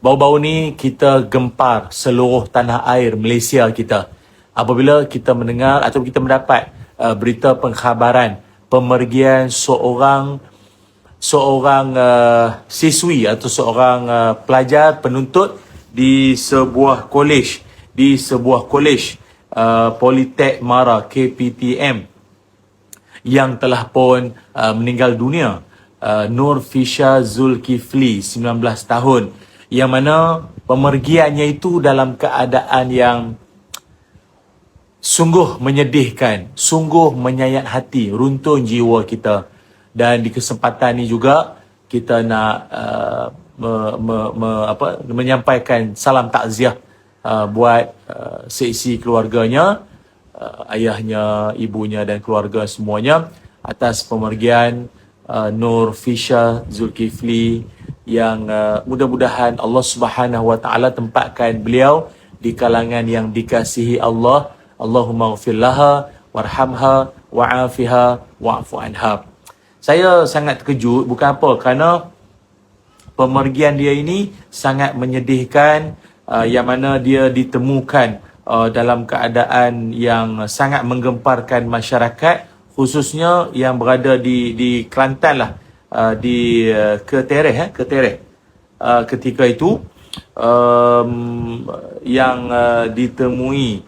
Baru-baru ni kita gempar seluruh tanah air Malaysia kita apabila kita mendengar atau kita mendapat berita pengkhabaran pemergian seorang siswi atau seorang pelajar penuntut di sebuah kolej Politek Mara KPTM yang telah pun meninggal dunia, Nur Fisha Zulkifli 19 tahun, yang mana pemergiannya itu dalam keadaan yang sungguh menyedihkan, sungguh menyayat hati, runtun jiwa kita. Dan di kesempatan ini juga kita nak menyampaikan salam takziah buat seisi keluarganya, ayahnya, ibunya dan keluarga semuanya atas pemergian Nur Fisha Zulkifli yang mudah-mudahan Allah Subhanahu Wa Taala tempatkan beliau di kalangan yang dikasihi Allah. Allahumma ghfir laha warhamha wa'afiha wa'fu anha. Saya sangat terkejut, bukan apa, kerana pemergian dia ini sangat menyedihkan, yang mana dia ditemukan dalam keadaan yang sangat menggemparkan masyarakat, khususnya yang berada di Kelantan lah, di Ketereh. Ketika itu yang ditemui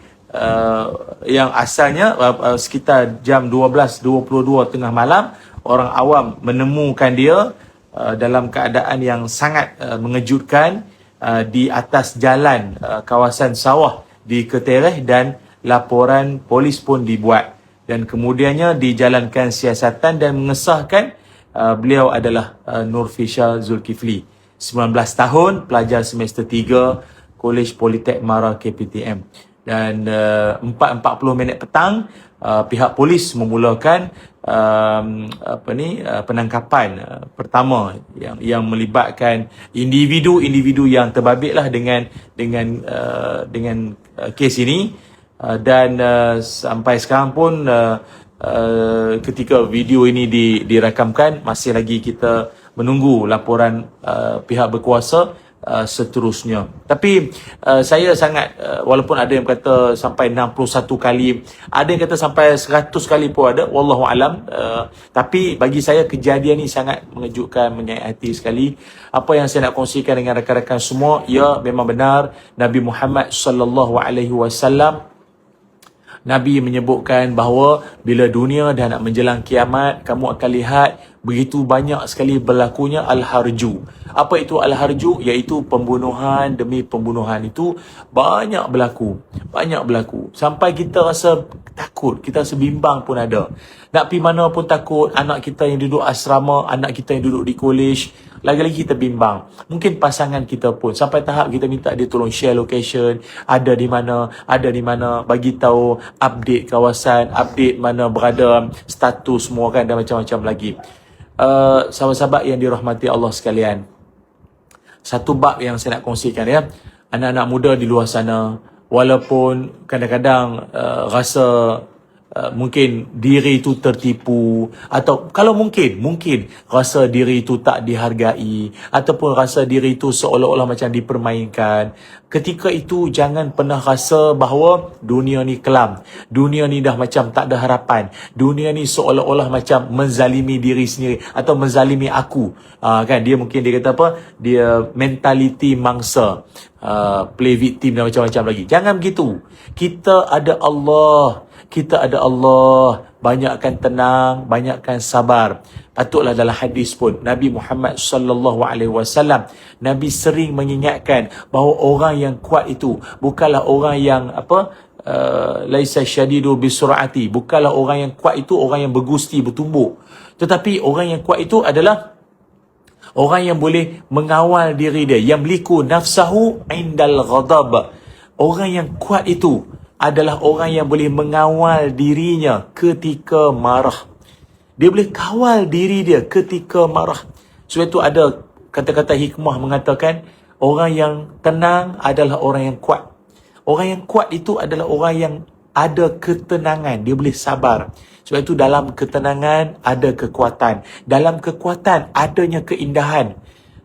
yang asalnya sekitar jam 12.22 tengah malam, orang awam menemukan dia dalam keadaan yang sangat mengejutkan di atas jalan kawasan sawah di Ketereh, dan laporan polis pun dibuat dan kemudiannya dijalankan siasatan dan mengesahkan beliau adalah Nur Fisha Zulkifli, 19 tahun, pelajar semester 3 Kolej Politek Mara KPTM. Dan 4.40 petang pihak polis memulakan penangkapan pertama yang melibatkan individu yang terbabit lah dengan kes ini, dan sampai sekarang pun ketika video ini dirakamkan masih lagi kita menunggu laporan pihak berkuasa seterusnya. Tapi saya sangat walaupun ada yang kata sampai 61 kali, ada yang kata sampai 100 kali pun ada, wallahu alam, tapi bagi saya kejadian ni sangat mengejutkan, menyayat hati sekali. Apa yang saya nak kongsikan dengan rakan-rakan semua, ya, memang benar Nabi Muhammad sallallahu alaihi wasallam, Nabi menyebutkan bahawa bila dunia dah nak menjelang kiamat, kamu akan lihat begitu banyak sekali berlakunya al-harju. Apa itu al-harju? Iaitu pembunuhan demi pembunuhan itu banyak berlaku. Sampai kita rasa takut, kita rasa bimbang pun ada. Nak pergi mana pun takut, anak kita yang duduk asrama, anak kita yang duduk di kolej, lagi-lagi kita bimbang. Mungkin pasangan kita pun sampai tahap kita minta dia tolong share location, ada di mana, bagi tahu update kawasan, update mana berada, status semua kan, dan macam-macam lagi. Sahabat-sahabat yang dirahmati Allah sekalian, satu bab yang saya nak kongsikan, ya, anak-anak muda di luar sana, walaupun kadang-kadang rasa mungkin diri itu tertipu, atau kalau mungkin rasa diri itu tak dihargai, ataupun rasa diri itu seolah-olah macam dipermainkan. Ketika itu jangan pernah rasa bahawa dunia ni kelam, dunia ni dah macam tak ada harapan, dunia ni seolah-olah macam menzalimi diri sendiri atau menzalimi aku. Kan dia mungkin dia kata apa, dia mentaliti mangsa, play victim dan macam-macam lagi. Jangan begitu. Kita ada Allah, banyakkan tenang, banyakkan sabar. Patutlah dalam hadis pun Nabi Muhammad sallallahu alaihi wasallam, Nabi sering mengingatkan bahawa orang yang kuat itu bukanlah orang yang laisa syadidu bisur'ati, bukanlah orang yang kuat itu orang yang bergusti, bertumbuk, tetapi orang yang kuat itu adalah orang yang boleh mengawal diri dia, yang yamliku nafsahu indal ghadab. Orang yang kuat itu adalah orang yang boleh mengawal dirinya ketika marah. Dia boleh kawal diri dia ketika marah. Sebab itu ada kata-kata hikmah mengatakan, orang yang tenang adalah orang yang kuat. Orang yang kuat itu adalah orang yang ada ketenangan, dia boleh sabar. Sebab itu dalam ketenangan ada kekuatan, dalam kekuatan adanya keindahan.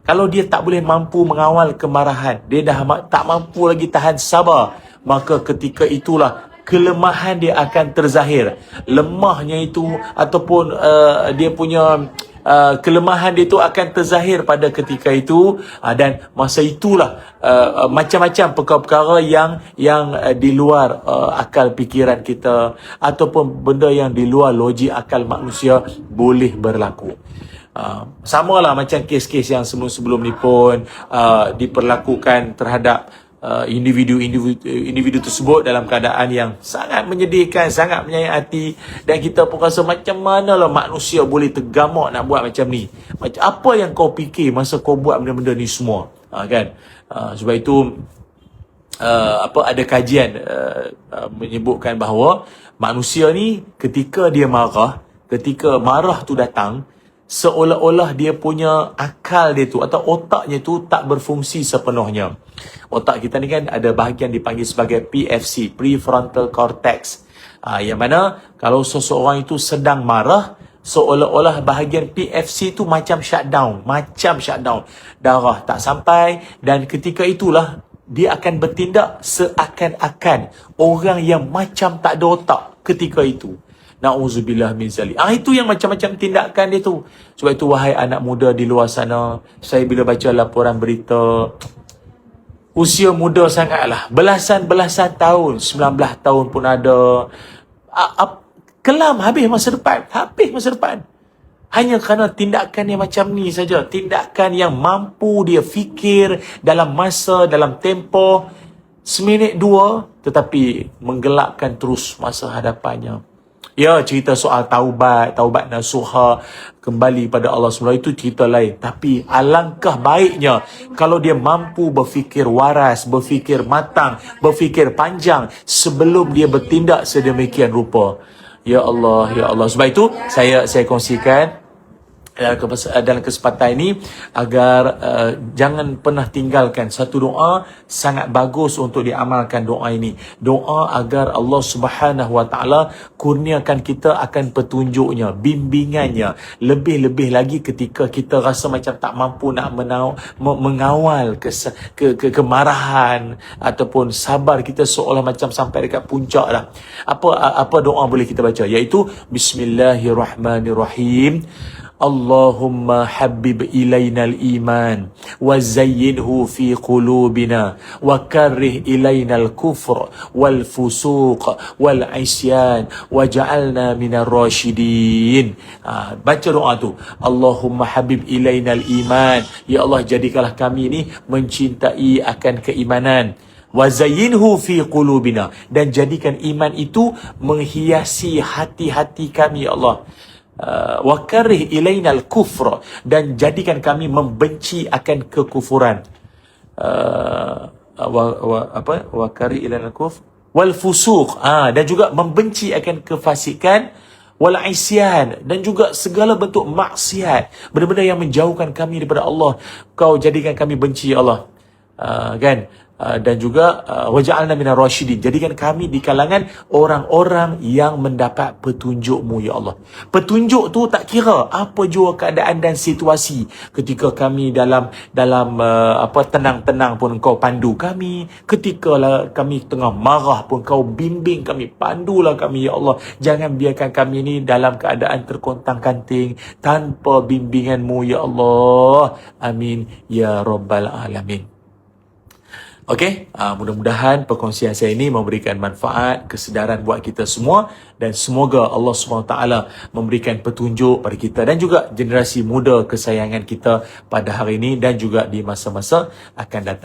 Kalau dia tak boleh mampu mengawal kemarahan, dia dah tak mampu lagi tahan sabar, maka ketika itulah kelemahan dia akan terzahir. Lemahnya itu ataupun dia punya kelemahan dia itu akan terzahir pada ketika itu, dan masa itulah macam-macam perkara-perkara yang di luar akal fikiran kita ataupun benda yang di luar logik akal manusia boleh berlaku. Samalah macam kes-kes yang sebelum-sebelum ni pun diperlakukan terhadap individu tersebut dalam keadaan yang sangat menyedihkan, sangat menyayat hati, dan kita pun rasa macam manalah manusia boleh tergamak nak buat macam ni. Macam apa yang kau fikir masa kau buat benda-benda ni semua, kan? Sebab itu ada kajian menyebutkan bahawa manusia ni ketika dia marah, ketika marah tu datang, seolah-olah dia punya akal dia tu atau otaknya tu tak berfungsi sepenuhnya. Otak kita ni kan ada bahagian dipanggil sebagai PFC, Prefrontal Cortex, yang mana kalau seseorang itu sedang marah, seolah-olah bahagian PFC tu macam shutdown, darah tak sampai, dan ketika itulah dia akan bertindak seakan-akan orang yang macam tak ada otak ketika itu. Na'udzubillah min zalik. Itu yang macam-macam tindakan dia tu. Sebab itu wahai anak muda di luar sana, saya bila baca laporan berita, usia muda sangatlah, belasan tahun, 19 tahun pun ada, kelam, habis masa depan. Hanya kerana tindakan yang macam ni saja, tindakan yang mampu dia fikir dalam tempoh seminit dua, tetapi menggelapkan terus masa hadapannya. Ya, cerita soal taubat nasuha, kembali pada Allah SWT, itu cerita lain. Tapi alangkah baiknya kalau dia mampu berfikir waras, berfikir matang, berfikir panjang sebelum dia bertindak sedemikian rupa. Ya Allah. Sebab itu saya kongsikan dalam kesempatan ini agar jangan pernah tinggalkan satu doa sangat bagus untuk diamalkan. Doa ini, doa agar Allah Subhanahu Wa Taala kurniakan kita akan petunjuknya, bimbingannya, lebih-lebih lagi ketika kita rasa macam tak mampu nak mengawal kemarahan ataupun sabar kita, seolah macam sampai dekat puncak dah. Apa doa boleh kita baca, iaitu Bismillahirrahmanirrahim. Allahumma habib ilainal iman wa zayyinhu fi qulubina wa karrih ilainal kufr wal fusuq wal isyan waj'alna minar rasyidin. Baca doa tu, Allahumma habib ilainal iman, ya Allah jadikanlah kami ni mencintai akan keimanan, wa zayyinhu fi qulubina, dan jadikan iman itu menghiasi hati-hati kami ya Allah. Wa karih ilainal kufra, dan jadikan kami membenci akan kekufuran. Wa karih ilainal kufr wal fusuq, dan juga membenci akan kefasikan, wal isyan, dan juga segala bentuk maksiat, benda-benda yang menjauhkan kami daripada Allah, kau jadikan kami benci ya Allah. Kan? Dan juga waja'alna minar rasyidin, jadikan kami di kalangan orang-orang yang mendapat petunjuk-Mu ya Allah. Petunjuk tu tak kira apa jua keadaan dan situasi. Ketika kami dalam tenang-tenang pun Kau pandu kami, ketika kami tengah marah pun Kau bimbing kami, pandulah kami ya Allah. Jangan biarkan kami ni dalam keadaan terkontang-kanting tanpa bimbingan-Mu ya Allah. Amin ya rabbal alamin. Okey, mudah-mudahan perkongsian saya ini memberikan manfaat, kesedaran buat kita semua, dan semoga Allah SWT memberikan petunjuk pada kita dan juga generasi muda kesayangan kita pada hari ini dan juga di masa-masa akan datang.